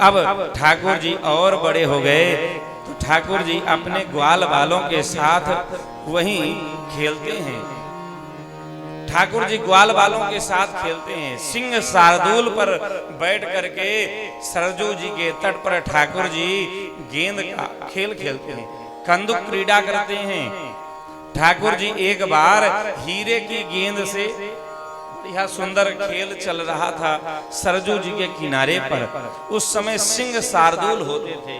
अब ठाकुर जी और बड़े हो गए तो ठाकुर जी अपने ग्वाल बालों के साथ वहीं खेलते हैं। ठाकुर जी ग्वाल बालों के साथ खेलते हैं। सिंह शार्दूल पर बैठ करके सरजू जी के तट पर ठाकुर जी गेंद का खेल खेलते हैं, कंदुक क्रीड़ा करते हैं। ठाकुर जी एक बार हीरे की गेंद से, यह सुंदर खेल चल रहा था सरजू जी के किनारे पर। उस समय सिंह शार्दूल होते थे।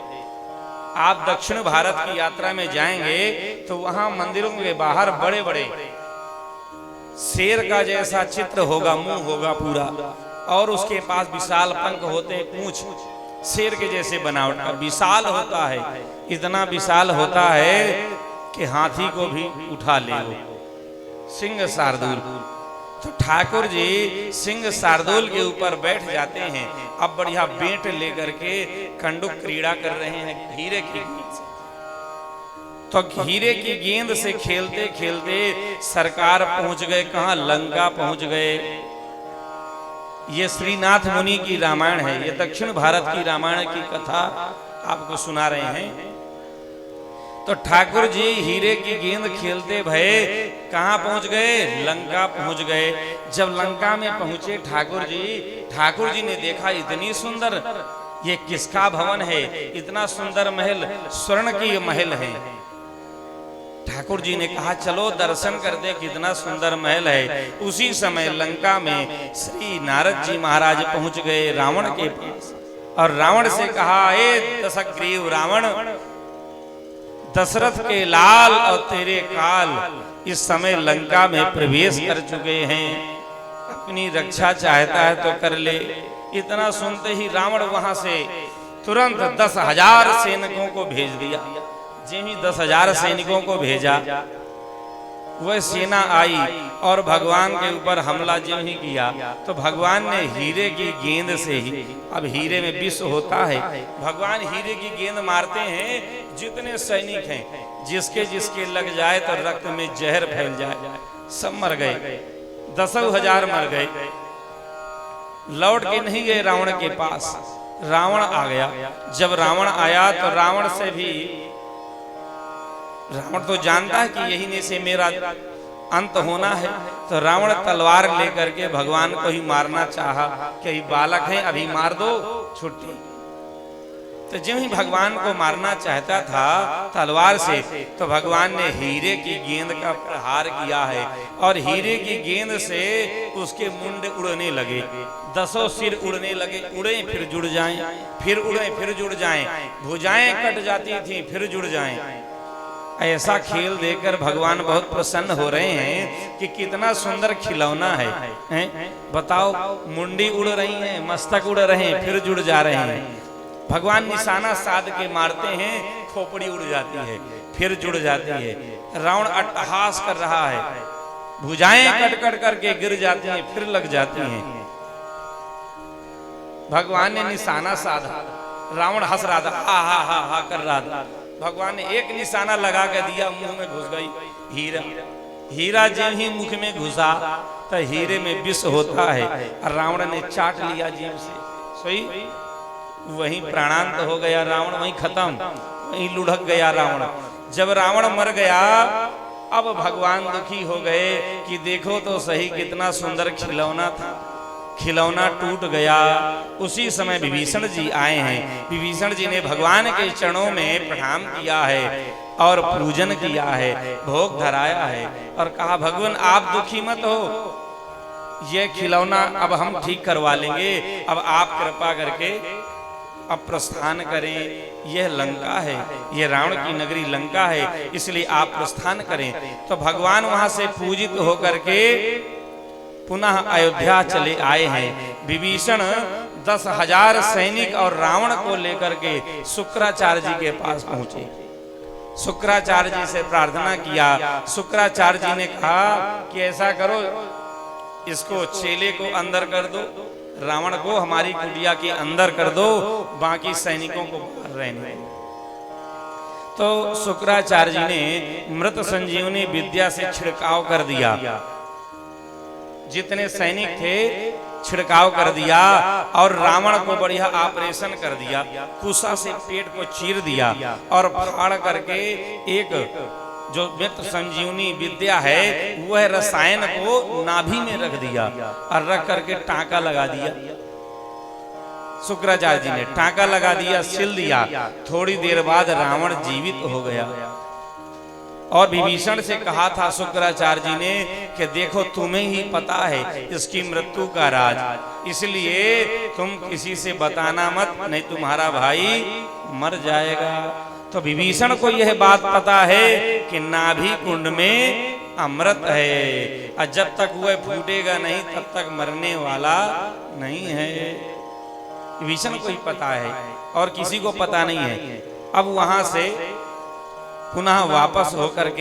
आप दक्षिण भारत की यात्रा में जाएंगे तो वहां मंदिरों के बाहर बड़े बड़े शेर का जैसा चित्र होगा, मुंह होगा पूरा, और उसके पास विशाल पंख होते हैं, पूंछ शेर के जैसे बनावट का विशाल होता है। इतना विशाल होता है कि हाथी को भी उठा ले वो सिंह शार्दूल। तो ठाकुर जी सिंह शार्दूल के ऊपर बैठ जाते हैं। अब बढ़िया बेंट लेकर के कंडुक क्रीड़ा कर रहे हैं हीरे की गेंद से। तो हीरे की गेंद से खेलते खेलते सरकार पहुंच गए कहां? लंका पहुंच गए। ये श्रीनाथ मुनि की रामायण है, ये दक्षिण भारत की रामायण की कथा आपको सुना रहे हैं। तो ठाकुर जी हीरे की गेंद खेलते भये कहां पहुंच गए? लंका पहुंच गए। जब लंका में पहुंचे ठाकुर जी ने देखा इतनी सुंदर, ये किसका भवन है? इतना सुंदर महल, स्वर्ण की महल है। ठाकुर जी ने कहा चलो दर्शन कर दे, कितना सुंदर महल है। उसी समय लंका में श्री नारद जी महाराज पहुंच गए रावण के पास, और रावण से कहा, ए दशग्रीव रावण, दशरथ के लाल और तेरे काल इस समय लंका में प्रवेश कर चुके हैं, अपनी रक्षा चाहता है तो कर ले। इतना सुनते ही रावण वहां से तुरंत 10,000 सैनिकों को भेज दिया। जी 10,000 सैनिकों को भेजा, वह सेना आई और भगवान के ऊपर हमला जो ही किया तो भगवान ने हीरे की गेंद से ही, अब हीरे में विष होता है, भगवान हीरे की गेंद मारते हैं। जितने सैनिक हैं जिसके जिसके लग जाए तो रक्त में जहर फैल जाए, सब मर गए, 10,000 मर गए। लौट के नहीं गए रावण के पास, रावण आ गया। जब रावण आया तो रावण से भी, रावण तो जानता है कि यही ने से मेरा अंत होना है, तो रावण तलवार लेकर के भगवान को ही मारना चाहा कि ये बालक हैं, अभी मार दो, छुट्टी। तो जो ही भगवान को मारना चाहता था तलवार से, तो भगवान ने हीरे की गेंद का प्रहार किया है, और हीरे की गेंद से उसके मुंड उड़ने लगे, 10 सिर उड़ने लगे, उड़े फिर जुड़ जाएं, फिर उड़े फिर जुड़ जाएं, भुजाएं कट जाती थी फिर जुड़ जाएं। ऐसा खेल देखकर भगवान बहुत प्रसन्न हो रहे हैं कि कितना सुंदर खिलौना है, हैं? बताओ, मुंडी उड़ रही है, मस्तक उड़ रहे हैं, फिर जुड़ जा रहे हैं। भगवान निशाना साध के मारते हैं, खोपड़ी उड़ जाती है, फिर जुड़ जाती है। रावण अट्टहास कर रहा है, भुजाएं कट कट करके गिर जाती हैं, फिर लग जाती हैं। भगवान ने निशाना साधा, रावण हंस रहा था, हा हा हा हा कर रहा था। भगवान ने एक निशाना लगा के दिया, मुंह में घुस गई हीरा। हीरा जब ही मुख में घुसा तो हीरे में विष होता है, और रावण ने चाट लिया जीभ से, सोई वहीं प्राणांत हो गया रावण, वहीं खत्म, वहीं लुढ़क गया रावण। जब रावण मर गया, अब भगवान दुखी हो गए कि देखो तो सही कितना सुंदर खिलौना था, खिलौना टूट गया। उसी समय विभीषण जी आए हैं। विभीषण जी ने भगवान के चरणों में प्रणाम किया है और पूजन किया है, भोग धराया है, और कहा भगवान आप दुखी मत हो, ये खिलौना अब हम ठीक करवा लेंगे, अब आप कृपा करके अब प्रस्थान करें। यह लंका है, यह रावण की नगरी लंका है, इसलिए आप प्रस्थान करें। तो भगवान वहां से पूजित होकर के पुनः अयोध्या चले आए हैं। विभीषण 10,000 सैनिक और रावण को लेकर के शुक्राचार्य जी के पास पहुंचे। शुक्राचार्य जी से प्रार्थना किया। शुक्राचार्य जी ने कहा कि ऐसा करो, इसको चेले को अंदर कर दो, रावण को हमारी कुटिया के अंदर कर दो, बाकी सैनिकों को बाहर रहने दो। तो शुक्राचार्य जी ने मृत संजीवनी विद्या से छिड़काव कर दिया। जितने सैनिक थे छिड़काव कर दिया और रावण को बढ़िया ऑपरेशन कर दिया, कुशा से पेट को चीर दिया और फाड़ करके एक जो मृत संजीवनी विद्या है वह रसायन को नाभि में रख दिया और रख करके टांका लगा दिया। शुक्राचार्य जी ने टांका लगा दिया, सिल दिया। थोड़ी देर बाद रावण जीवित हो गया और विभीषण से कहा था शुक्राचार्य जी ने कि देखो तुम्हें ही पता है इसकी मृत्यु का राज, इसलिए तुम किसी से बताना मत, नहीं तुम्हारा भाई मर जाएगा। तो विभीषण को यह बात पता है कि नाभि कुंड में अमृत है और जब तक वह फूटेगा नहीं तब तक मरने वाला नहीं है। विभीषण को ही पता है और किसी को पता नहीं है। अब वहां से पुनः वापस होकर के